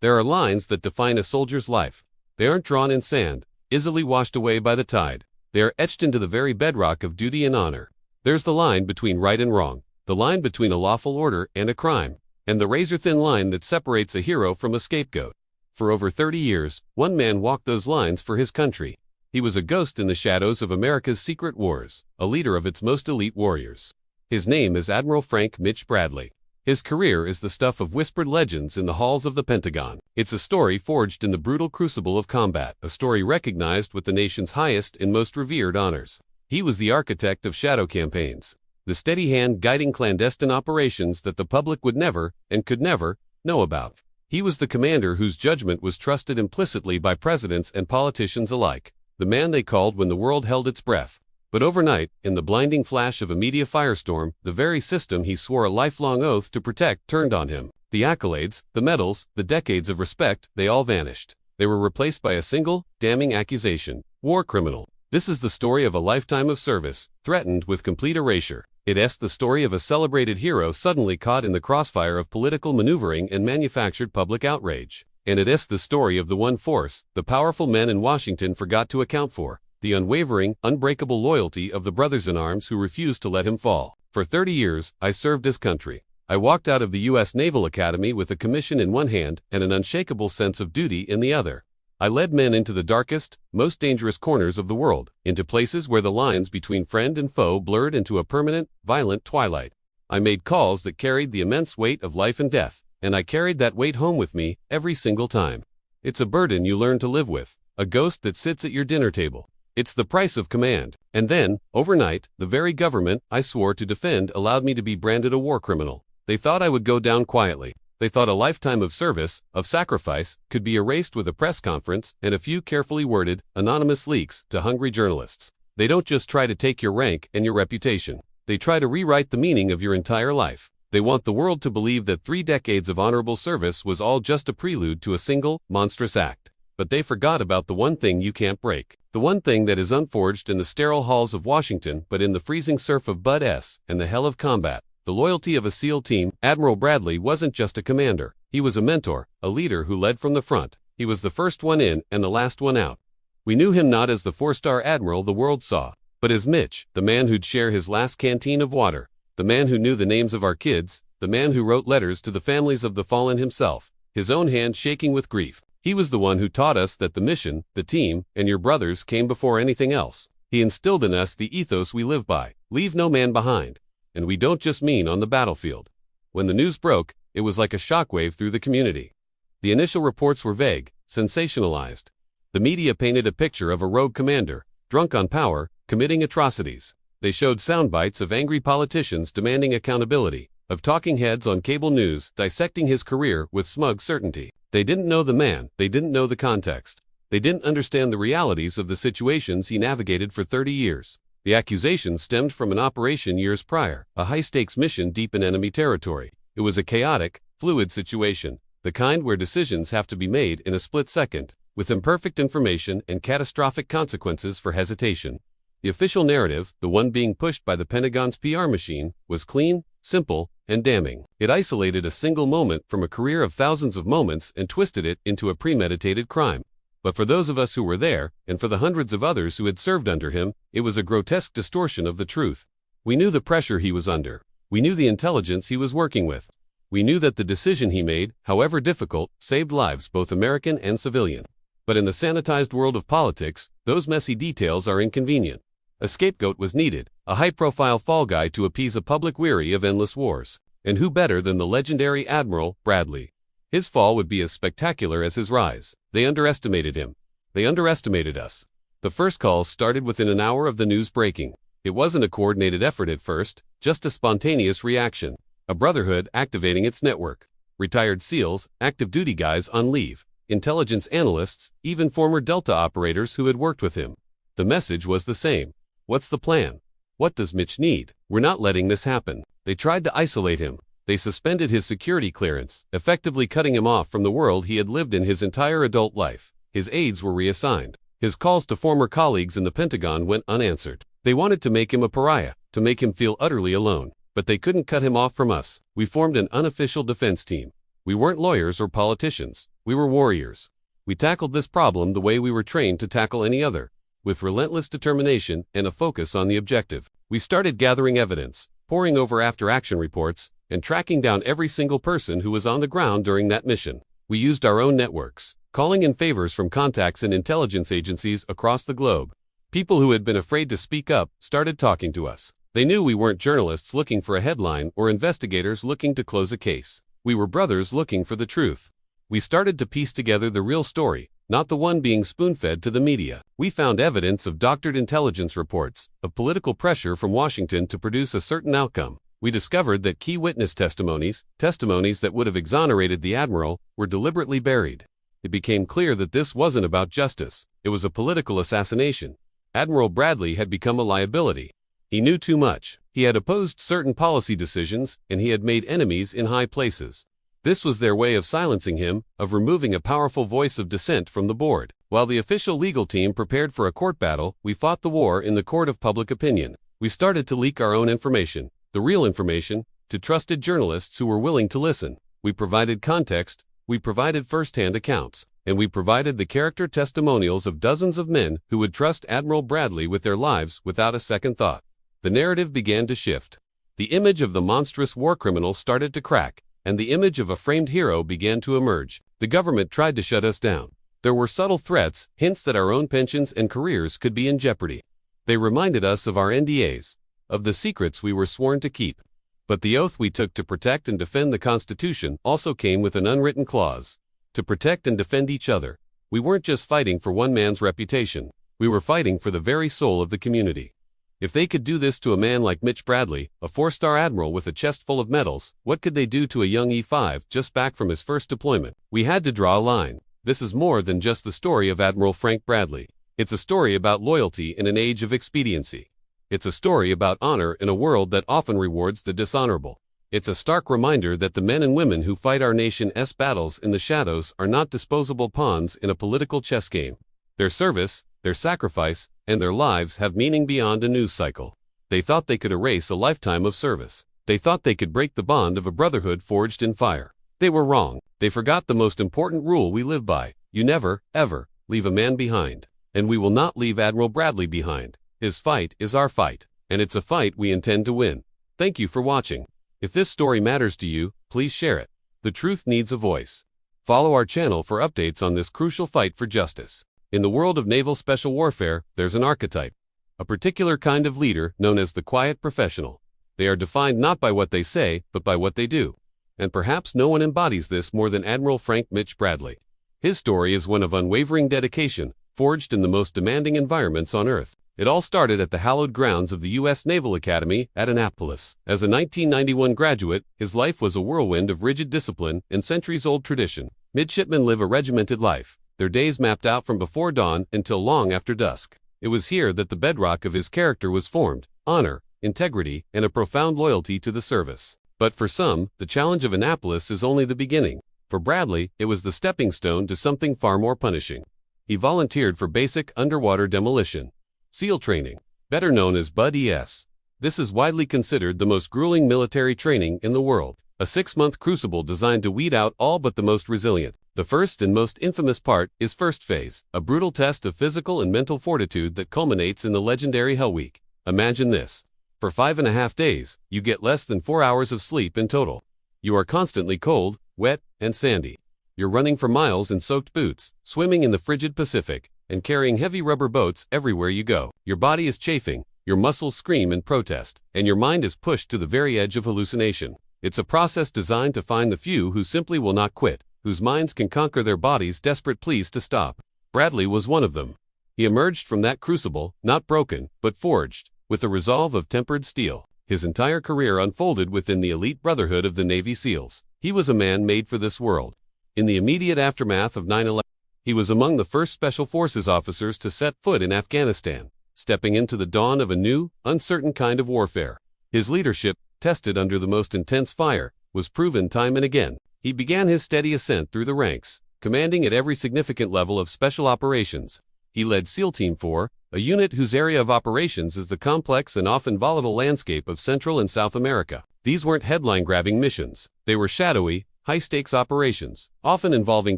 There are lines that define a soldier's life. They aren't drawn in sand, easily washed away by the tide. They are etched into the very bedrock of duty and honor. There's the line between right and wrong, the line between a lawful order and a crime, and the razor-thin line that separates a hero from a scapegoat. For over 30 years, one man walked those lines for his country. He was a ghost in the shadows of America's secret wars, a leader of its most elite warriors. His name is Admiral Frank Mitch Bradley. His career is the stuff of whispered legends in the halls of the Pentagon. It's a story forged in the brutal crucible of combat, a story recognized with the nation's highest and most revered honors. He was the architect of shadow campaigns, the steady hand guiding clandestine operations that the public would never, and could never, know about. He was the commander whose judgment was trusted implicitly by presidents and politicians alike, the man they called when the world held its breath. But overnight, in the blinding flash of a media firestorm, the very system he swore a lifelong oath to protect turned on him. The accolades, the medals, the decades of respect, they all vanished. They were replaced by a single, damning accusation: war criminal. This is the story of a lifetime of service, threatened with complete erasure. It's the story of a celebrated hero suddenly caught in the crossfire of political maneuvering and manufactured public outrage. And it's the story of the one force the powerful men in Washington forgot to account for: the unwavering, unbreakable loyalty of the brothers-in-arms who refused to let him fall. For 30 years, I served his country. I walked out of the U.S. Naval Academy with a commission in one hand and an unshakable sense of duty in the other. I led men into the darkest, most dangerous corners of the world, into places where the lines between friend and foe blurred into a permanent, violent twilight. I made calls that carried the immense weight of life and death, and I carried that weight home with me every single time. It's a burden you learn to live with, a ghost that sits at your dinner table. It's the price of command. And then, overnight, the very government I swore to defend allowed me to be branded a war criminal. They thought I would go down quietly. They thought a lifetime of service, of sacrifice, could be erased with a press conference and a few carefully worded, anonymous leaks to hungry journalists. They don't just try to take your rank and your reputation. They try to rewrite the meaning of your entire life. They want the world to believe that 3 decades of honorable service was all just a prelude to a single, monstrous act. But they forgot about the one thing you can't break. The one thing that is unforged in the sterile halls of Washington but in the freezing surf of Bud S. and the hell of combat. The loyalty of a SEAL team. Admiral Bradley wasn't just a commander. He was a mentor, a leader who led from the front. He was the first one in and the last one out. We knew him not as the 4-star admiral the world saw, but as Mitch, the man who'd share his last canteen of water, the man who knew the names of our kids, the man who wrote letters to the families of the fallen himself, his own hand shaking with grief. He was the one who taught us that the mission, the team, and your brothers came before anything else. He instilled in us the ethos we live by: leave no man behind. And we don't just mean on the battlefield. When the news broke, it was like a shockwave through the community. The initial reports were vague, sensationalized. The media painted a picture of a rogue commander, drunk on power, committing atrocities. They showed sound bites of angry politicians demanding accountability, of talking heads on cable news dissecting his career with smug certainty. They didn't know the man, they didn't know the context. They didn't understand the realities of the situations he navigated for 30 years. The accusations stemmed from an operation years prior, a high-stakes mission deep in enemy territory. It was a chaotic, fluid situation, the kind where decisions have to be made in a split second, with imperfect information and catastrophic consequences for hesitation. The official narrative, the one being pushed by the Pentagon's PR machine, was clean, simple, and damning. It isolated a single moment from a career of thousands of moments and twisted it into a premeditated crime. But for those of us who were there, and for the hundreds of others who had served under him, it was a grotesque distortion of the truth. We knew the pressure he was under. We knew the intelligence he was working with. We knew that the decision he made, however difficult, saved lives both American and civilian. But in the sanitized world of politics, those messy details are inconvenient. A scapegoat was needed, a high-profile fall guy to appease a public weary of endless wars. And who better than the legendary Admiral Bradley? His fall would be as spectacular as his rise. They underestimated him. They underestimated us. The first calls started within an hour of the news breaking. It wasn't a coordinated effort at first, just a spontaneous reaction. A brotherhood activating its network. Retired SEALs, active duty guys on leave, intelligence analysts, even former Delta operators who had worked with him. The message was the same. What's the plan? What does Mitch need? We're not letting this happen. They tried to isolate him. They suspended his security clearance, effectively cutting him off from the world he had lived in his entire adult life. His aides were reassigned. His calls to former colleagues in the Pentagon went unanswered. They wanted to make him a pariah, to make him feel utterly alone. But they couldn't cut him off from us. We formed an unofficial defense team. We weren't lawyers or politicians. We were warriors. We tackled this problem the way we were trained to tackle any other, with relentless determination and a focus on the objective. We started gathering evidence, poring over after-action reports, and tracking down every single person who was on the ground during that mission. We used our own networks, calling in favors from contacts in intelligence agencies across the globe. People who had been afraid to speak up started talking to us. They knew we weren't journalists looking for a headline or investigators looking to close a case. We were brothers looking for the truth. We started to piece together the real story, not the one being spoon-fed to the media. We found evidence of doctored intelligence reports, of political pressure from Washington to produce a certain outcome. We discovered that key witness testimonies that would have exonerated the admiral, were deliberately buried. It became clear that this wasn't about justice. It was a political assassination. Admiral Bradley had become a liability. He knew too much. He had opposed certain policy decisions, and he had made enemies in high places. This was their way of silencing him, of removing a powerful voice of dissent from the board. While the official legal team prepared for a court battle, we fought the war in the court of public opinion. We started to leak our own information, the real information, to trusted journalists who were willing to listen. We provided context, we provided first-hand accounts, and we provided the character testimonials of dozens of men who would trust Admiral Bradley with their lives without a second thought. The narrative began to shift. The image of the monstrous war criminal started to crack, and the image of a framed hero began to emerge. The government tried to shut us down. There were subtle threats, hints that our own pensions and careers could be in jeopardy. They reminded us of our NDAs, of the secrets we were sworn to keep. But the oath we took to protect and defend the Constitution also came with an unwritten clause. To protect and defend each other. We weren't just fighting for one man's reputation. We were fighting for the very soul of the community. If they could do this to a man like Mitch Bradley, a four-star admiral with a chest full of medals, what could they do to a young E5 just back from his first deployment? We had to draw a line. This is more than just the story of Admiral Frank Bradley. It's a story about loyalty in an age of expediency. It's a story about honor in a world that often rewards the dishonorable. It's a stark reminder that the men and women who fight our nation's battles in the shadows are not disposable pawns in a political chess game. Their service, their sacrifice, and their lives have meaning beyond a news cycle. They thought they could erase a lifetime of service. They thought they could break the bond of a brotherhood forged in fire. They were wrong. They forgot the most important rule we live by. You never, ever, leave a man behind. And we will not leave Admiral Bradley behind. His fight is our fight, and it's a fight we intend to win. Thank you for watching. If this story matters to you, please share it. The truth needs a voice. Follow our channel for updates on this crucial fight for justice. In the world of naval special warfare, there's an archetype, a particular kind of leader known as the quiet professional. They are defined not by what they say, but by what they do. And perhaps no one embodies this more than Admiral Frank Mitch Bradley. His story is one of unwavering dedication, forged in the most demanding environments on Earth. It all started at the hallowed grounds of the U.S. Naval Academy at Annapolis. As a 1991 graduate, his life was a whirlwind of rigid discipline and centuries-old tradition. Midshipmen live a regimented life, their days mapped out from before dawn until long after dusk. It was here that the bedrock of his character was formed: honor, integrity, and a profound loyalty to the service. But for some, the challenge of Annapolis is only the beginning. For Bradley, it was the stepping stone to something far more punishing. He volunteered for basic underwater demolition SEAL training, better known as BUD-ES. This is widely considered the most grueling military training in the world, a 6-month crucible designed to weed out all but the most resilient. The first and most infamous part is First Phase, a brutal test of physical and mental fortitude that culminates in the legendary Hell Week. Imagine this. For 5.5 days, you get less than 4 hours of sleep in total. You are constantly cold, wet, and sandy. You're running for miles in soaked boots, swimming in the frigid Pacific, and carrying heavy rubber boats everywhere you go. Your body is chafing, your muscles scream in protest, and your mind is pushed to the very edge of hallucination. It's a process designed to find the few who simply will not quit, whose minds can conquer their bodies' desperate pleas to stop. Bradley was one of them. He emerged from that crucible, not broken, but forged, with a resolve of tempered steel. His entire career unfolded within the elite brotherhood of the Navy SEALs. He was a man made for this world. In the immediate aftermath of 9/11, he was among the first Special Forces officers to set foot in Afghanistan, stepping into the dawn of a new, uncertain kind of warfare. His leadership, tested under the most intense fire, was proven time and again. He began his steady ascent through the ranks, commanding at every significant level of special operations. He led SEAL Team 4, a unit whose area of operations is the complex and often volatile landscape of Central and South America. These weren't headline-grabbing missions. They were shadowy, high-stakes operations, often involving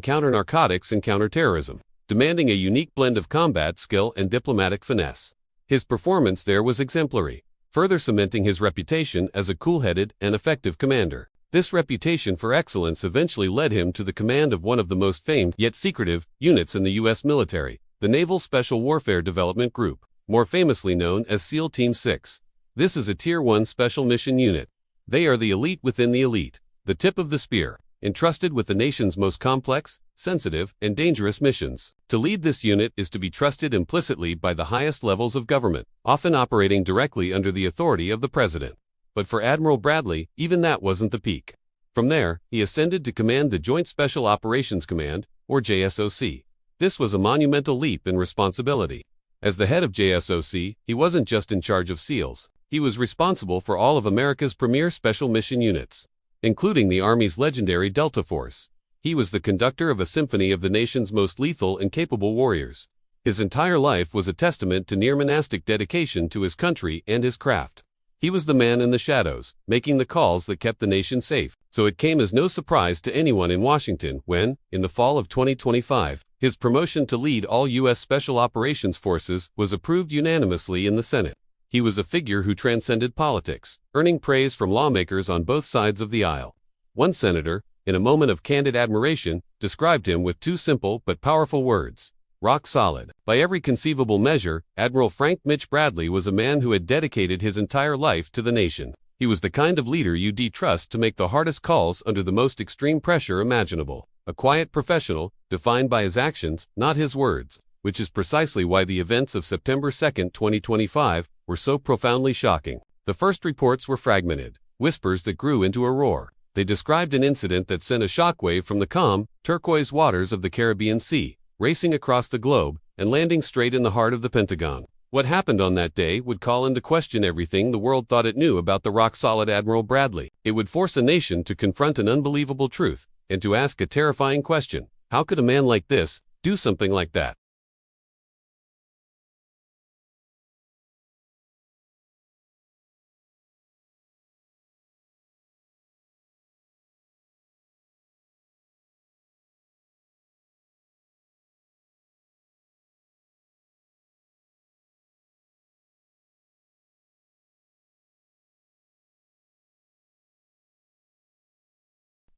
counter-narcotics and counter-terrorism, demanding a unique blend of combat skill and diplomatic finesse. His performance there was exemplary, further cementing his reputation as a cool-headed and effective commander. This reputation for excellence eventually led him to the command of one of the most famed yet secretive units in the U.S. military, the Naval Special Warfare Development Group, more famously known as SEAL Team 6. This is a Tier 1 special mission unit. They are the elite within the elite, the tip of the spear, entrusted with the nation's most complex, sensitive, and dangerous missions. To lead this unit is to be trusted implicitly by the highest levels of government, often operating directly under the authority of the president. But for Admiral Bradley, even that wasn't the peak. From there, he ascended to command the Joint Special Operations Command, or JSOC. This was a monumental leap in responsibility. As the head of JSOC, he wasn't just in charge of SEALs. He was responsible for all of America's premier special mission units, including the Army's legendary Delta Force. He was the conductor of a symphony of the nation's most lethal and capable warriors. His entire life was a testament to near-monastic dedication to his country and his craft. He was the man in the shadows, making the calls that kept the nation safe, so it came as no surprise to anyone in Washington when, in the fall of 2025, his promotion to lead all U.S. Special Operations Forces was approved unanimously in the Senate. He was a figure who transcended politics, earning praise from lawmakers on both sides of the aisle. One senator, in a moment of candid admiration, described him with two simple but powerful words: rock solid. By every conceivable measure, Admiral Frank Mitch Bradley was a man who had dedicated his entire life to the nation. He was the kind of leader you'd trust to make the hardest calls under the most extreme pressure imaginable. A quiet professional, defined by his actions, not his words, which is precisely why the events of September 2, 2025, were so profoundly shocking. The first reports were fragmented, whispers that grew into a roar. They described an incident that sent a shockwave from the calm, turquoise waters of the Caribbean Sea, racing across the globe, and landing straight in the heart of the Pentagon. What happened on that day would call into question everything the world thought it knew about the rock-solid Admiral Bradley. It would force a nation to confront an unbelievable truth, and to ask a terrifying question: how could a man like this do something like that?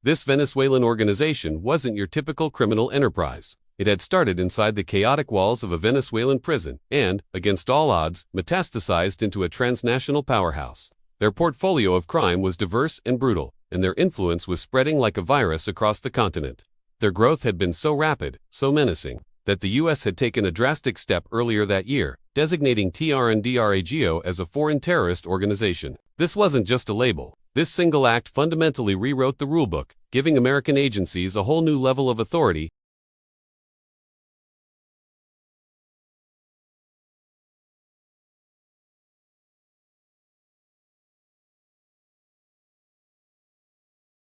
This Venezuelan organization wasn't your typical criminal enterprise. It had started inside the chaotic walls of a Venezuelan prison and, against all odds, metastasized into a transnational powerhouse. Their portfolio of crime was diverse and brutal, and their influence was spreading like a virus across the continent. Their growth had been so rapid, so menacing, that the U.S. had taken a drastic step earlier that year, designating TRNDRAGO as a foreign terrorist organization. This wasn't just a label. This single act fundamentally rewrote the rulebook, giving American agencies a whole new level of authority.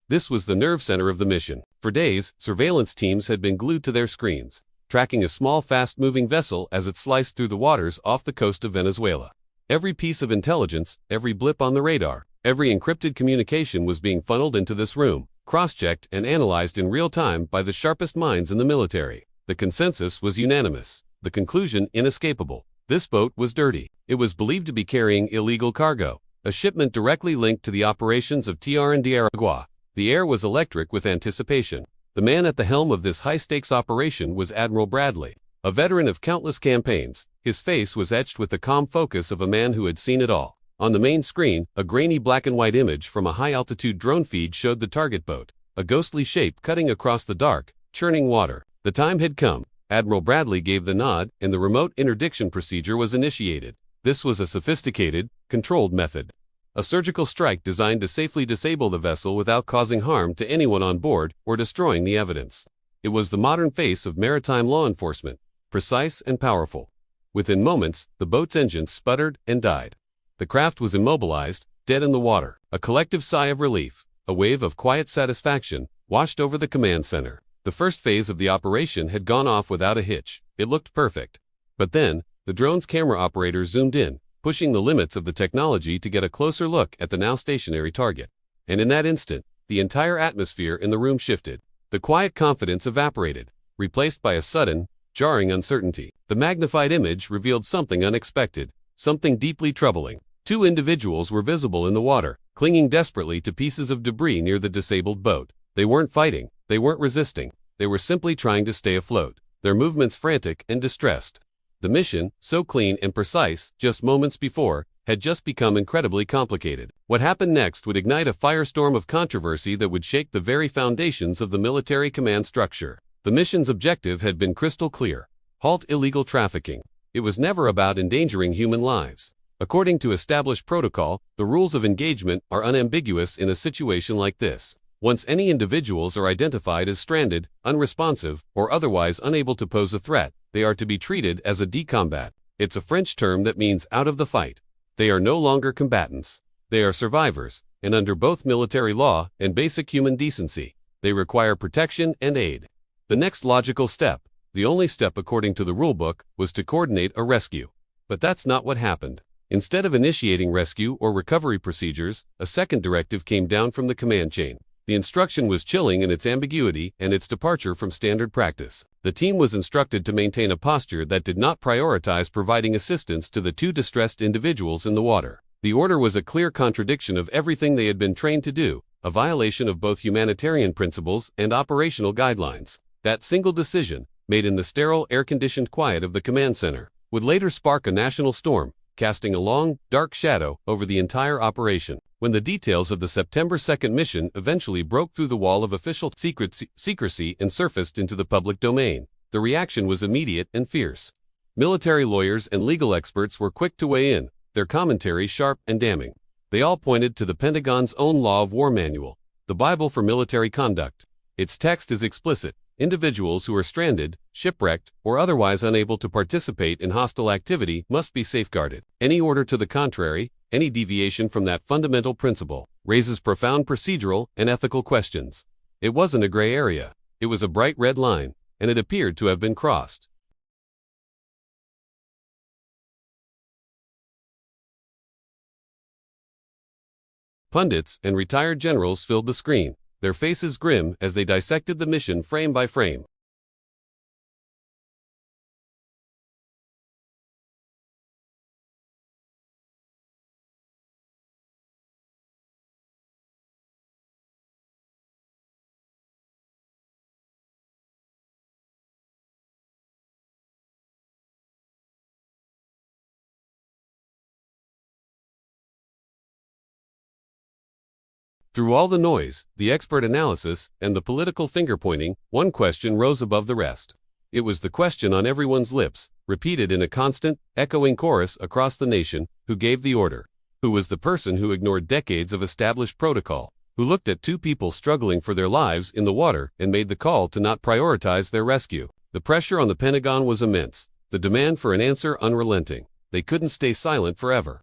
This was the nerve center of the mission. For days, surveillance teams had been glued to their screens, tracking a small, fast-moving vessel as it sliced through the waters off the coast of Venezuela. Every piece of intelligence, every blip on the radar, every encrypted communication was being funneled into this room, cross-checked and analyzed in real time by the sharpest minds in the military. The consensus was unanimous, the conclusion inescapable. This boat was dirty. It was believed to be carrying illegal cargo, a shipment directly linked to the operations of TRNDRAGO. The air was electric with anticipation. The man at the helm of this high-stakes operation was Admiral Bradley, a veteran of countless campaigns. His face was etched with the calm focus of a man who had seen it all. On the main screen, a grainy black-and-white image from a high-altitude drone feed showed the target boat, a ghostly shape cutting across the dark, churning water. The time had come. Admiral Bradley gave the nod, and the remote interdiction procedure was initiated. This was a sophisticated, controlled method. A surgical strike designed to safely disable the vessel without causing harm to anyone on board or destroying the evidence. It was the modern face of maritime law enforcement, precise and powerful. Within moments, the boat's engine sputtered and died. The craft was immobilized, dead in the water. A collective sigh of relief, a wave of quiet satisfaction, washed over the command center. The first phase of the operation had gone off without a hitch. It looked perfect. But then, the drone's camera operator zoomed in, pushing the limits of the technology to get a closer look at the now stationary target. And in that instant, the entire atmosphere in the room shifted. The quiet confidence evaporated, replaced by a sudden, jarring uncertainty. The magnified image revealed something unexpected, something deeply troubling. Two individuals were visible in the water, clinging desperately to pieces of debris near the disabled boat. They weren't fighting, they weren't resisting, they were simply trying to stay afloat, their movements frantic and distressed. The mission, so clean and precise just moments before, had just become incredibly complicated. What happened next would ignite a firestorm of controversy that would shake the very foundations of the military command structure. The mission's objective had been crystal clear: halt illegal trafficking. It was never about endangering human lives. According to established protocol, the rules of engagement are unambiguous in a situation like this. Once any individuals are identified as stranded, unresponsive, or otherwise unable to pose a threat, they are to be treated as a decombat. It's a French term that means out of the fight. They are no longer combatants. They are survivors, and under both military law and basic human decency, they require protection and aid. The next logical step, the only step according to the rulebook, was to coordinate a rescue. But that's not what happened. Instead of initiating rescue or recovery procedures, a second directive came down from the command chain. The instruction was chilling in its ambiguity and its departure from standard practice. The team was instructed to maintain a posture that did not prioritize providing assistance to the two distressed individuals in the water. The order was a clear contradiction of everything they had been trained to do, a violation of both humanitarian principles and operational guidelines. That single decision, made in the sterile, air-conditioned quiet of the command center, would later spark a national storm, casting a long, dark shadow over the entire operation. When the details of the September 2nd mission eventually broke through the wall of official secrecy and surfaced into the public domain, the reaction was immediate and fierce. Military lawyers and legal experts were quick to weigh in, their commentary sharp and damning. They all pointed to the Pentagon's own Law of War Manual, the Bible for military conduct. Its text is explicit: individuals who are stranded, shipwrecked, or otherwise unable to participate in hostile activity must be safeguarded. Any order to the contrary, any deviation from that fundamental principle, raises profound procedural and ethical questions. It wasn't a gray area. It was a bright red line, and it appeared to have been crossed. Pundits and retired generals filled the screen, their faces grim as they dissected the mission frame by frame. Through all the noise, the expert analysis, and the political finger-pointing, one question rose above the rest. It was the question on everyone's lips, repeated in a constant, echoing chorus across the nation: who gave the order? Who was the person who ignored decades of established protocol? Who looked at two people struggling for their lives in the water and made the call to not prioritize their rescue? The pressure on the Pentagon was immense, the demand for an answer unrelenting. They couldn't stay silent forever.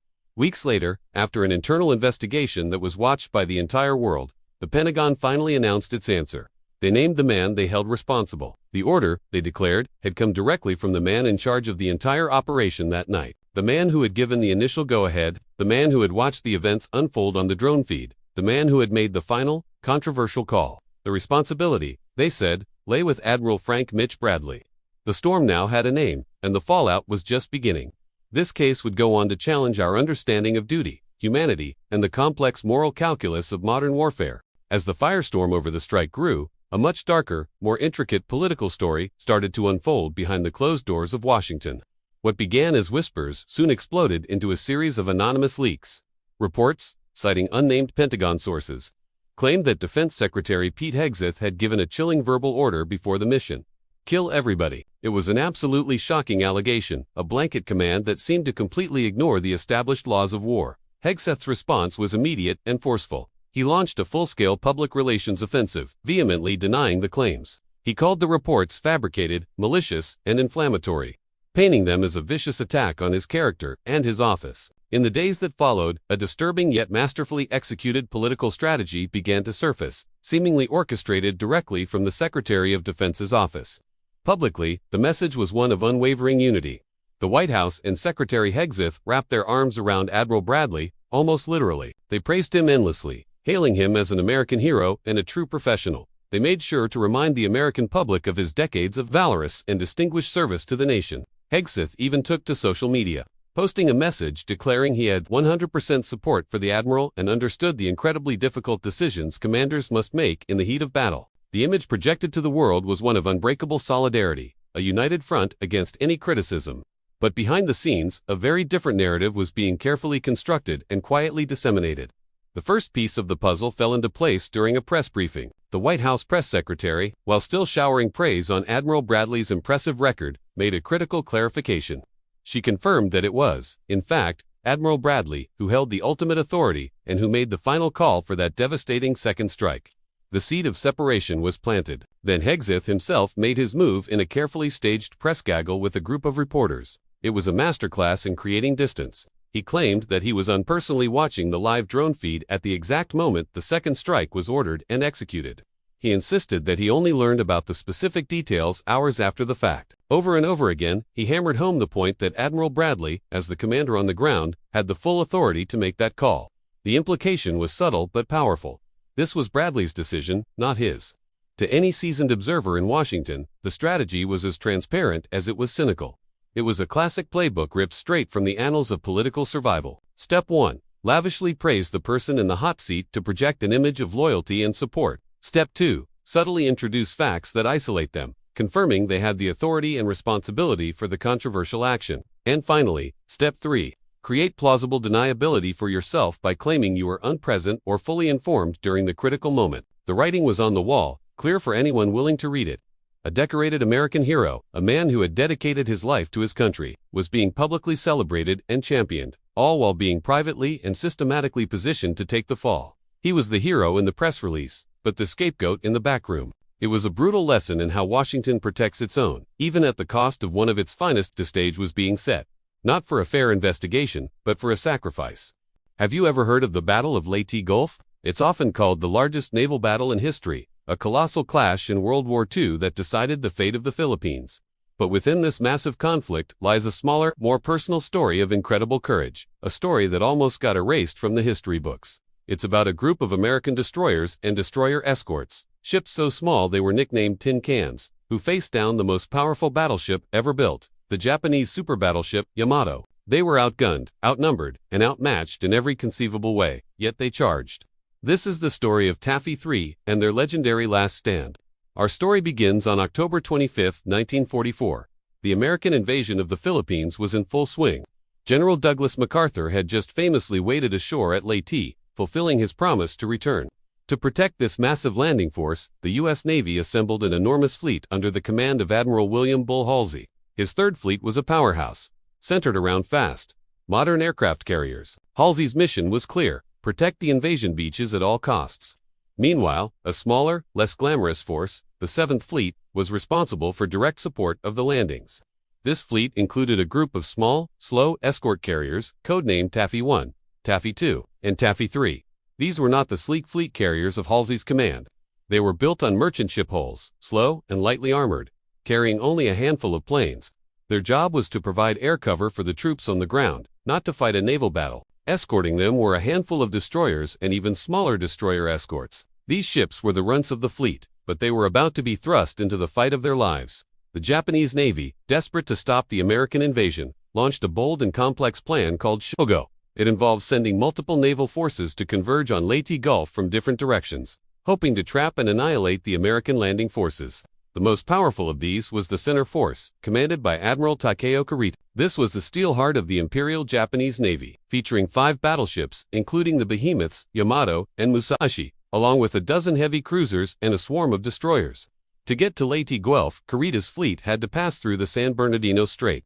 Weeks later, after an internal investigation that was watched by the entire world, the Pentagon finally announced its answer. They named the man they held responsible. The order, they declared, had come directly from the man in charge of the entire operation that night. The man who had given the initial go-ahead, the man who had watched the events unfold on the drone feed, the man who had made the final, controversial call. The responsibility, they said, lay with Admiral Frank Mitch Bradley. The storm now had a name, and the fallout was just beginning. This case would go on to challenge our understanding of duty, humanity, and the complex moral calculus of modern warfare. As the firestorm over the strike grew, a much darker, more intricate political story started to unfold behind the closed doors of Washington. What began as whispers soon exploded into a series of anonymous leaks. Reports, citing unnamed Pentagon sources, claimed that Defense Secretary Pete Hegseth had given a chilling verbal order before the mission: kill everybody. It was an absolutely shocking allegation, a blanket command that seemed to completely ignore the established laws of war. Hegseth's response was immediate and forceful. He launched a full-scale public relations offensive, vehemently denying the claims. He called the reports fabricated, malicious, and inflammatory, painting them as a vicious attack on his character and his office. In the days that followed, a disturbing yet masterfully executed political strategy began to surface, seemingly orchestrated directly from the Secretary of Defense's office. Publicly, the message was one of unwavering unity. The White House and Secretary Hegseth wrapped their arms around Admiral Bradley, almost literally. They praised him endlessly, hailing him as an American hero and a true professional. They made sure to remind the American public of his decades of valorous and distinguished service to the nation. Hegseth even took to social media, posting a message declaring he had 100% support for the admiral and understood the incredibly difficult decisions commanders must make in the heat of battle. The image projected to the world was one of unbreakable solidarity, a united front against any criticism. But behind the scenes, a very different narrative was being carefully constructed and quietly disseminated. The first piece of the puzzle fell into place during a press briefing. The White House press secretary, while still showering praise on Admiral Bradley's impressive record, made a critical clarification. She confirmed that it was, in fact, Admiral Bradley who held the ultimate authority and who made the final call for that devastating second strike. The seed of separation was planted. Then Hegseth himself made his move in a carefully staged press gaggle with a group of reporters. It was a masterclass in creating distance. He claimed that he was unpersonally watching the live drone feed at the exact moment the second strike was ordered and executed. He insisted that he only learned about the specific details hours after the fact. Over and over again, he hammered home the point that Admiral Bradley, as the commander on the ground, had the full authority to make that call. The implication was subtle but powerful. This was Bradley's decision, not his. To any seasoned observer in Washington, the strategy was as transparent as it was cynical. It was a classic playbook ripped straight from the annals of political survival. Step 1. Lavishly praise the person in the hot seat to project an image of loyalty and support. Step 2. Subtly introduce facts that isolate them, confirming they had the authority and responsibility for the controversial action. And finally, Step 3. Create plausible deniability for yourself by claiming you were unpresent or fully informed during the critical moment. The writing was on the wall, clear for anyone willing to read it. A decorated American hero, a man who had dedicated his life to his country, was being publicly celebrated and championed, all while being privately and systematically positioned to take the fall. He was the hero in the press release, but the scapegoat in the backroom. It was a brutal lesson in how Washington protects its own, even at the cost of one of its finest. The stage was being set, not for a fair investigation, but for a sacrifice. Have you ever heard of the Battle of Leyte Gulf? It's often called the largest naval battle in history, a colossal clash in World War II that decided the fate of the Philippines. But within this massive conflict lies a smaller, more personal story of incredible courage, a story that almost got erased from the history books. It's about a group of American destroyers and destroyer escorts, ships so small they were nicknamed tin cans, who faced down the most powerful battleship ever built, the Japanese super battleship Yamato. They were outgunned, outnumbered, and outmatched in every conceivable way, yet they charged. This is the story of Taffy 3 and their legendary last stand. Our story begins on October 25, 1944. The American invasion of the Philippines was in full swing. General Douglas MacArthur had just famously waded ashore at Leyte, fulfilling his promise to return. To protect this massive landing force, the U.S. Navy assembled an enormous fleet under the command of Admiral William Bull Halsey. His third fleet was a powerhouse, centered around fast, modern aircraft carriers. Halsey's mission was clear: protect the invasion beaches at all costs. Meanwhile, a smaller, less glamorous force, the 7th Fleet, was responsible for direct support of the landings. This fleet included a group of small, slow escort carriers, codenamed Taffy 1, Taffy 2, and Taffy 3. These were not the sleek fleet carriers of Halsey's command. They were built on merchant ship hulls, slow and lightly armored, carrying only a handful of planes. Their job was to provide air cover for the troops on the ground, not to fight a naval battle. Escorting them were a handful of destroyers and even smaller destroyer escorts. These ships were the runts of the fleet, but they were about to be thrust into the fight of their lives. The Japanese Navy, desperate to stop the American invasion, launched a bold and complex plan called Shogo. It involved sending multiple naval forces to converge on Leyte Gulf from different directions, hoping to trap and annihilate the American landing forces. The most powerful of these was the center force, commanded by Admiral Takeo Kurita. This was the steel heart of the Imperial Japanese Navy, featuring 5 battleships, including the behemoths Yamato and Musashi, along with a dozen heavy cruisers and a swarm of destroyers. To get to Leyte Gulf, Kurita's fleet had to pass through the San Bernardino Strait.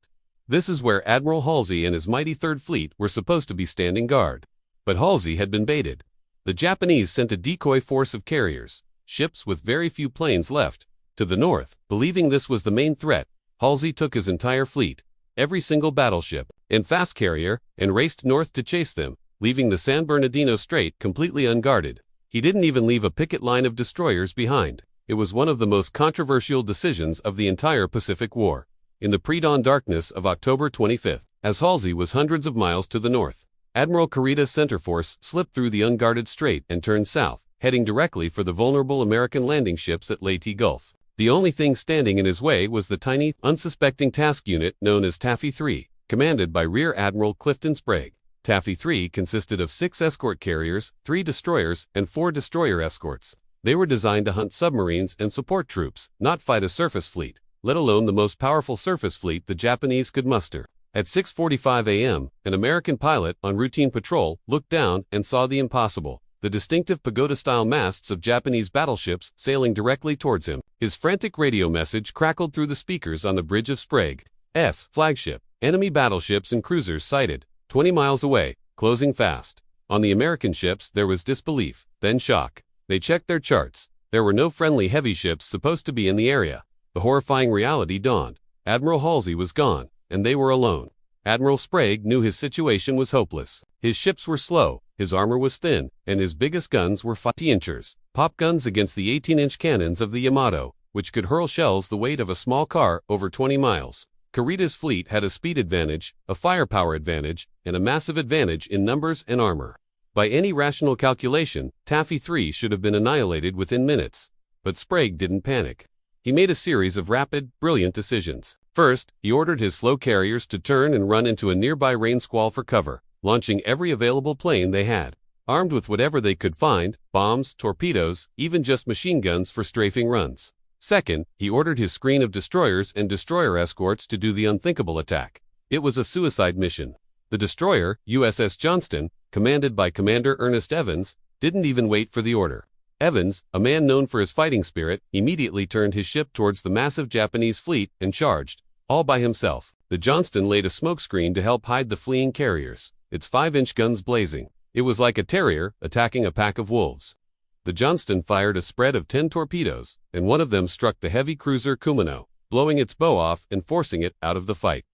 This is where Admiral Halsey and his mighty 3rd Fleet were supposed to be standing guard. But Halsey had been baited. The Japanese sent a decoy force of carriers, ships with very few planes left, to the north. Believing this was the main threat, Halsey took his entire fleet, every single battleship, and fast carrier, and raced north to chase them, leaving the San Bernardino Strait completely unguarded. He didn't even leave a picket line of destroyers behind. It was one of the most controversial decisions of the entire Pacific War. In the pre-dawn darkness of October 25th, as Halsey was hundreds of miles to the north, Admiral Kurita's center force slipped through the unguarded strait and turned south, heading directly for the vulnerable American landing ships at Leyte Gulf. The only thing standing in his way was the tiny, unsuspecting task unit known as Taffy 3, commanded by Rear Admiral Clifton Sprague. Taffy 3 consisted of 6 escort carriers, 3 destroyers, and 4 destroyer escorts. They were designed to hunt submarines and support troops, not fight a surface fleet, let alone the most powerful surface fleet the Japanese could muster. At 6:45 a.m., an American pilot on routine patrol looked down and saw the impossible, the distinctive pagoda-style masts of Japanese battleships sailing directly towards him. His frantic radio message crackled through the speakers on the bridge of Sprague's flagship. Enemy battleships and cruisers sighted, 20 miles away, closing fast. On the American ships there was disbelief, then shock. They checked their charts. There were no friendly heavy ships supposed to be in the area. The horrifying reality dawned. Admiral Halsey was gone, and they were alone. Admiral Sprague knew his situation was hopeless. His ships were slow, his armor was thin, and his biggest guns were 50-inchers, pop guns against the 18-inch cannons of the Yamato, which could hurl shells the weight of a small car over 20 miles. Kurita's fleet had a speed advantage, a firepower advantage, and a massive advantage in numbers and armor. By any rational calculation, Taffy 3 should have been annihilated within minutes. But Sprague didn't panic. He made a series of rapid, brilliant decisions. First, he ordered his slow carriers to turn and run into a nearby rain squall for cover, launching every available plane they had, armed with whatever they could find, bombs, torpedoes, even just machine guns for strafing runs. Second, he ordered his screen of destroyers and destroyer escorts to do the unthinkable attack. It was a suicide mission. The destroyer, USS Johnston, commanded by Commander Ernest Evans, didn't even wait for the order. Evans, a man known for his fighting spirit, immediately turned his ship towards the massive Japanese fleet and charged, all by himself. The Johnston laid a smokescreen to help hide the fleeing carriers, its 5-inch guns blazing. It was like a terrier attacking a pack of wolves. The Johnston fired a spread of 10 torpedoes, and one of them struck the heavy cruiser Kumano, blowing its bow off and forcing it out of the fight.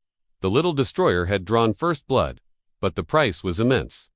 The little destroyer had drawn first blood, but the price was immense.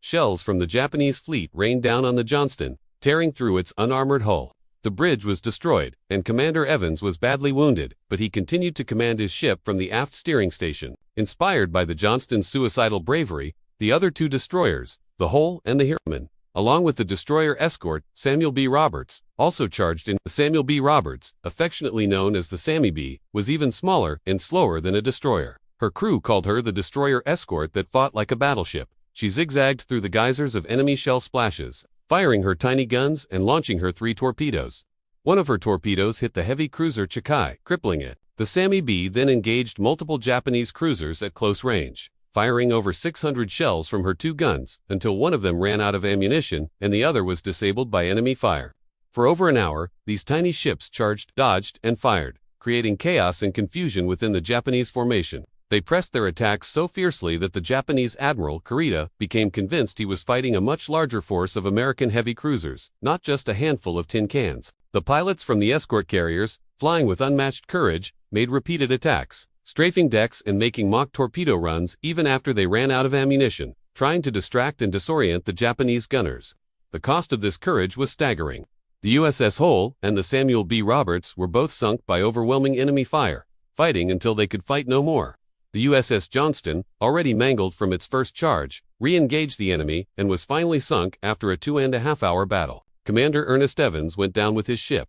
Shells from the Japanese fleet rained down on the Johnston, tearing through its unarmored hull. The bridge was destroyed, and Commander Evans was badly wounded, but he continued to command his ship from the aft steering station. Inspired by the Johnston's suicidal bravery, the other 2 destroyers, the Hull and the Hiraman, along with the destroyer escort, Samuel B. Roberts, also charged in. Samuel B. Roberts, affectionately known as the Sammy B, was even smaller and slower than a destroyer. Her crew called her the destroyer escort that fought like a battleship. She zigzagged through the geysers of enemy shell splashes, firing her tiny guns and launching her 3 torpedoes. One of her torpedoes hit the heavy cruiser Chikai, crippling it. The Sammy B then engaged multiple Japanese cruisers at close range, firing over 600 shells from her 2 guns, until one of them ran out of ammunition and the other was disabled by enemy fire. For over an hour, these tiny ships charged, dodged, and fired, creating chaos and confusion within the Japanese formation. They pressed their attacks so fiercely that the Japanese Admiral Kurita became convinced he was fighting a much larger force of American heavy cruisers, not just a handful of tin cans. The pilots from the escort carriers, flying with unmatched courage, made repeated attacks, strafing decks and making mock torpedo runs even after they ran out of ammunition, trying to distract and disorient the Japanese gunners. The cost of this courage was staggering. The USS Hull and the Samuel B. Roberts were both sunk by overwhelming enemy fire, fighting until they could fight no more. The USS Johnston, already mangled from its first charge, re-engaged the enemy and was finally sunk after a 2.5-hour battle. Commander Ernest Evans went down with his ship.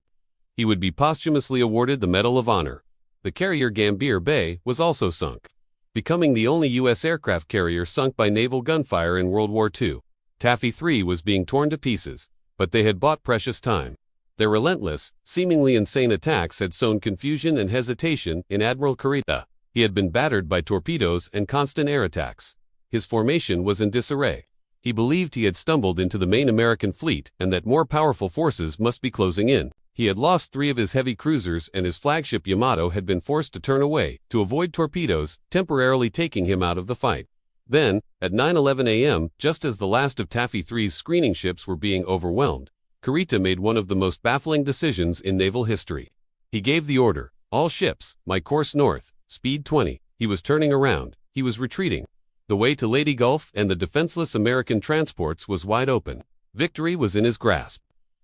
He would be posthumously awarded the Medal of Honor. The carrier Gambier Bay was also sunk, becoming the only U.S. aircraft carrier sunk by naval gunfire in World War II. Taffy 3 was being torn to pieces, but they had bought precious time. Their relentless, seemingly insane attacks had sown confusion and hesitation in Admiral Kurita. He had been battered by torpedoes and constant air attacks. His formation was in disarray. He believed he had stumbled into the main American fleet and that more powerful forces must be closing in. He had lost 3 of his heavy cruisers and his flagship Yamato had been forced to turn away to avoid torpedoes, temporarily taking him out of the fight. Then, at 9:11 a.m., just as the last of Taffy 3's screening ships were being overwhelmed, Kurita made one of the most baffling decisions in naval history. He gave the order, "All ships, my course north. Speed 20. He was turning around. He was retreating. The way to Leyte Gulf and the defenseless American transports was wide open. Victory was in his grasp.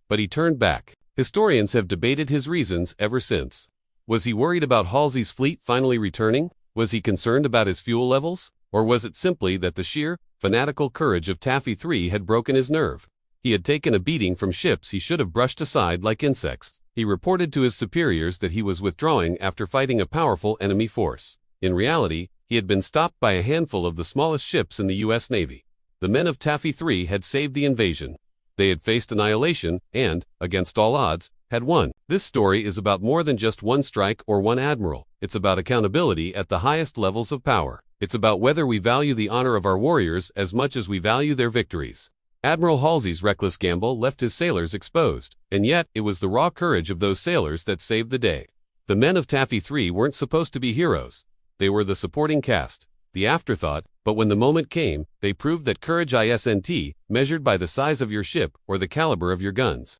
But he turned back. Historians have debated his reasons ever since. Was he worried about Halsey's fleet finally returning? Was he concerned about his fuel levels? Or was it simply that the sheer, fanatical courage of Taffy 3 had broken his nerve? He had taken a beating from ships he should have brushed aside like insects. He reported to his superiors that he was withdrawing after fighting a powerful enemy force. In reality, he had been stopped by a handful of the smallest ships in the U.S. Navy. The men of Taffy 3 had saved the invasion. They had faced annihilation and, against all odds, had won. This story is about more than just one strike or one admiral. It's about accountability at the highest levels of power. It's about whether we value the honor of our warriors as much as we value their victories. Admiral Halsey's reckless gamble left his sailors exposed, and yet it was the raw courage of those sailors that saved the day. The men of Taffy 3 weren't supposed to be heroes. They were the supporting cast, the afterthought, but when the moment came, they proved that courage isn't measured by the size of your ship or the caliber of your guns.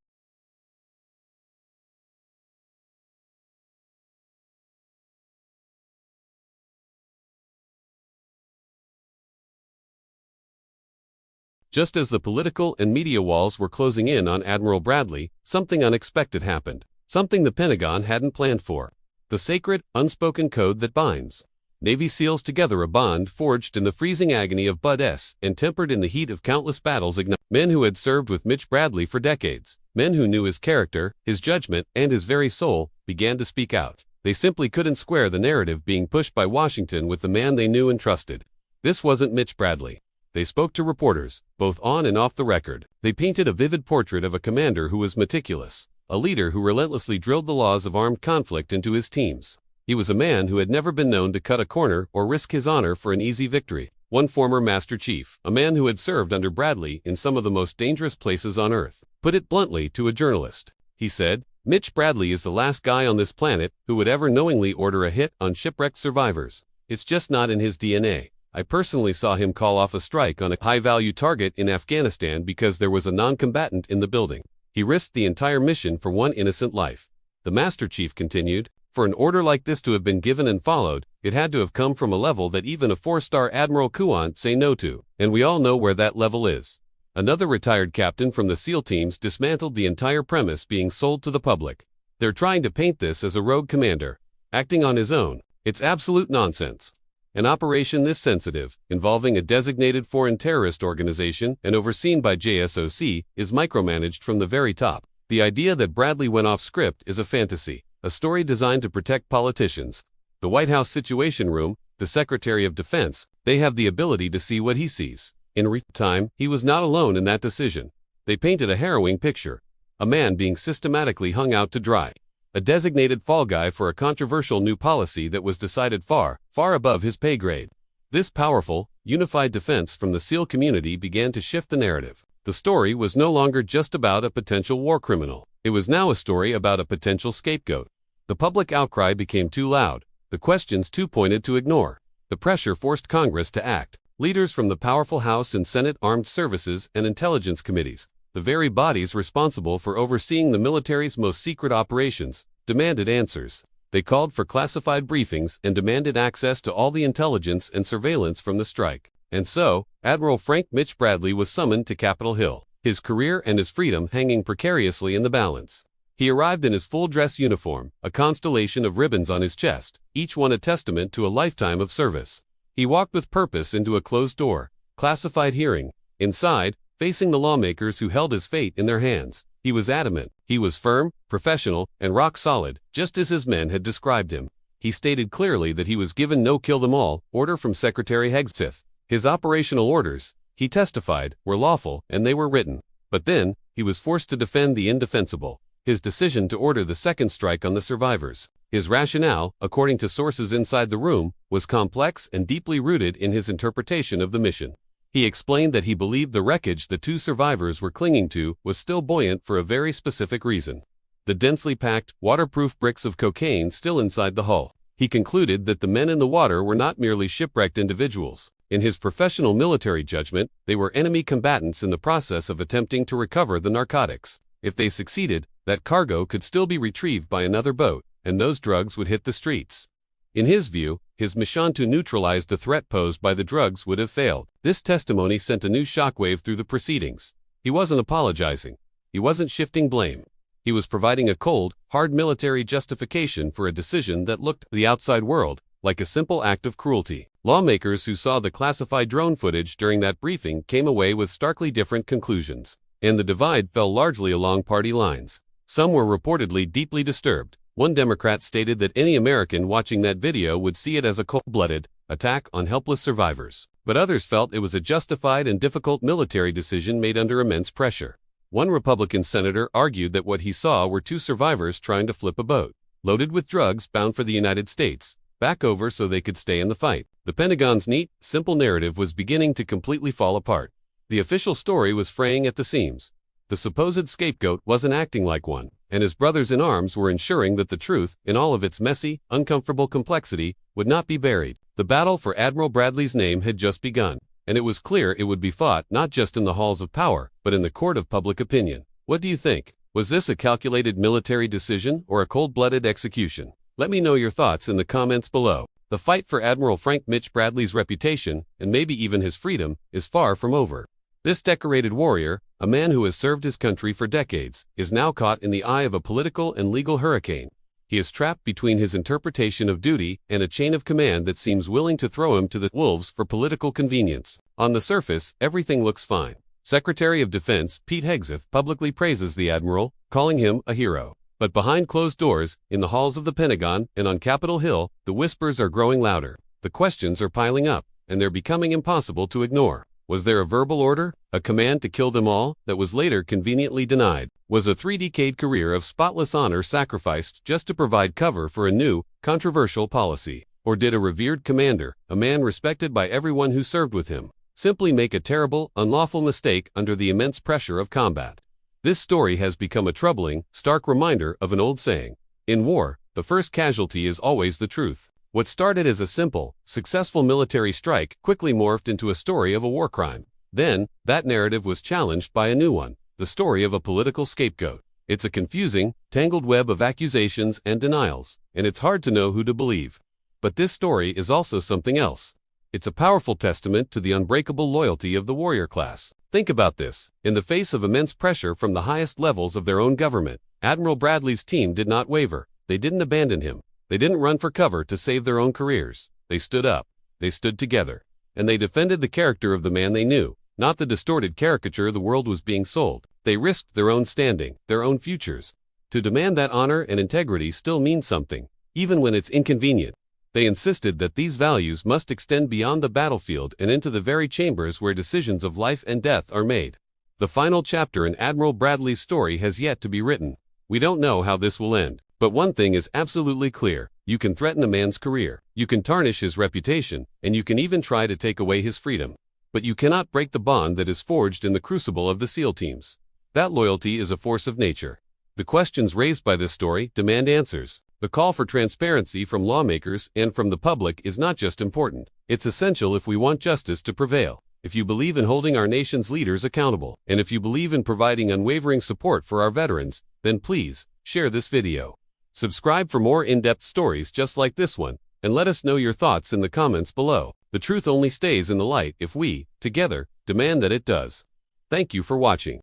Just as the political and media walls were closing in on Admiral Bradley, something unexpected happened. Something the Pentagon hadn't planned for. The sacred, unspoken code that binds Navy SEALs together, a bond forged in the freezing agony of Bud S. and tempered in the heat of countless battles. Men who had served with Mitch Bradley for decades, men who knew his character, his judgment, and his very soul, began to speak out. They simply couldn't square the narrative being pushed by Washington with the man they knew and trusted. This wasn't Mitch Bradley. They spoke to reporters, both on and off the record. They painted a vivid portrait of a commander who was meticulous, a leader who relentlessly drilled the laws of armed conflict into his teams. He was a man who had never been known to cut a corner or risk his honor for an easy victory. One former Master Chief, a man who had served under Bradley in some of the most dangerous places on Earth, put it bluntly to a journalist. He said, "Mitch Bradley is the last guy on this planet who would ever knowingly order a hit on shipwrecked survivors. It's just not in his DNA. I personally saw him call off a strike on a high-value target in Afghanistan because there was a non-combatant in the building. He risked the entire mission for one innocent life." The Master Chief continued, "For an order like this to have been given and followed, it had to have come from a level that even a 4-star Admiral couldn't say no to, and we all know where that level is." Another retired captain from the SEAL teams dismantled the entire premise being sold to the public. "They're trying to paint this as a rogue commander, acting on his own. It's absolute nonsense. An operation this sensitive, involving a designated foreign terrorist organization and overseen by JSOC, is micromanaged from the very top. The idea that Bradley went off script is a fantasy, a story designed to protect politicians. The White House Situation Room, the Secretary of Defense, they have the ability to see what he sees. In real time, he was not alone in that decision. They painted a harrowing picture. A man being systematically hung out to dry. A designated fall guy for a controversial new policy that was decided far, far above his pay grade. This powerful, unified defense from the SEAL community began to shift the narrative. The story was no longer just about a potential war criminal. It was now a story about a potential scapegoat. The public outcry became too loud. The questions too pointed to ignore. The pressure forced Congress to act. Leaders from the powerful House and Senate Armed Services and Intelligence Committees, the very bodies responsible for overseeing the military's most secret operations, demanded answers. They called for classified briefings and demanded access to all the intelligence and surveillance from the strike. And so, Admiral Frank Mitch Bradley was summoned to Capitol Hill, his career and his freedom hanging precariously in the balance. He arrived in his full-dress uniform, a constellation of ribbons on his chest, each one a testament to a lifetime of service. He walked with purpose into a closed-door, classified hearing. Inside, facing the lawmakers who held his fate in their hands, he was adamant. He was firm, professional, and rock-solid, just as his men had described him. He stated clearly that he was given no kill-them-all order from Secretary Hegseth. His operational orders, he testified, were lawful and they were written. But then, he was forced to defend the indefensible. His decision to order the second strike on the survivors. His rationale, according to sources inside the room, was complex and deeply rooted in his interpretation of the mission. He explained that he believed the wreckage the two survivors were clinging to was still buoyant for a very specific reason. The densely packed, waterproof bricks of cocaine still inside the hull. He concluded that the men in the water were not merely shipwrecked individuals. In his professional military judgment, they were enemy combatants in the process of attempting to recover the narcotics. If they succeeded, that cargo could still be retrieved by another boat, and those drugs would hit the streets. In his view, his mission to neutralize the threat posed by the drugs would have failed. This testimony sent a new shockwave through the proceedings. He wasn't apologizing. He wasn't shifting blame. He was providing a cold, hard military justification for a decision that looked, to the outside world, like a simple act of cruelty. Lawmakers who saw the classified drone footage during that briefing came away with starkly different conclusions, and the divide fell largely along party lines. Some were reportedly deeply disturbed. One Democrat stated that any American watching that video would see it as a cold-blooded attack on helpless survivors. But others felt it was a justified and difficult military decision made under immense pressure. One Republican senator argued that what he saw were two survivors trying to flip a boat, loaded with drugs bound for the United States, back over so they could stay in the fight. The Pentagon's neat, simple narrative was beginning to completely fall apart. The official story was fraying at the seams. The supposed scapegoat wasn't acting like one, and his brothers in arms were ensuring that the truth, in all of its messy, uncomfortable complexity, would not be buried. The battle for Admiral Bradley's name had just begun, and it was clear it would be fought not just in the halls of power, but in the court of public opinion. What do you think? Was this a calculated military decision or a cold-blooded execution? Let me know your thoughts in the comments below. The fight for Admiral Frank Mitch Bradley's reputation, and maybe even his freedom, is far from over. This decorated warrior, a man who has served his country for decades, is now caught in the eye of a political and legal hurricane. He is trapped between his interpretation of duty and a chain of command that seems willing to throw him to the wolves for political convenience. On the surface, everything looks fine. Secretary of Defense Pete Hegseth publicly praises the admiral, calling him a hero. But behind closed doors, in the halls of the Pentagon and on Capitol Hill, the whispers are growing louder. The questions are piling up, and they're becoming impossible to ignore. Was there a verbal order, a command to kill them all, that was later conveniently denied? Was a 3-decade career of spotless honor sacrificed just to provide cover for a new, controversial policy? Or did a revered commander, a man respected by everyone who served with him, simply make a terrible, unlawful mistake under the immense pressure of combat? This story has become a troubling, stark reminder of an old saying. In war, the first casualty is always the truth. What started as a simple, successful military strike quickly morphed into a story of a war crime. Then, that narrative was challenged by a new one, the story of a political scapegoat. It's a confusing, tangled web of accusations and denials, and it's hard to know who to believe. But this story is also something else. It's a powerful testament to the unbreakable loyalty of the warrior class. Think about this. In the face of immense pressure from the highest levels of their own government, Admiral Bradley's team did not waver. They didn't abandon him. They didn't run for cover to save their own careers. They stood up. They stood together. And they defended the character of the man they knew, not the distorted caricature the world was being sold. They risked their own standing, their own futures. To demand that honor and integrity still means something, even when it's inconvenient. They insisted that these values must extend beyond the battlefield and into the very chambers where decisions of life and death are made. The final chapter in Admiral Bradley's story has yet to be written. We don't know how this will end. But one thing is absolutely clear. You can threaten a man's career, you can tarnish his reputation, and you can even try to take away his freedom. But you cannot break the bond that is forged in the crucible of the SEAL teams. That loyalty is a force of nature. The questions raised by this story demand answers. The call for transparency from lawmakers and from the public is not just important. It's essential if we want justice to prevail. If you believe in holding our nation's leaders accountable, and if you believe in providing unwavering support for our veterans, then please, share this video. Subscribe for more in-depth stories just like this one, and let us know your thoughts in the comments below. The truth only stays in the light if we, together, demand that it does. Thank you for watching.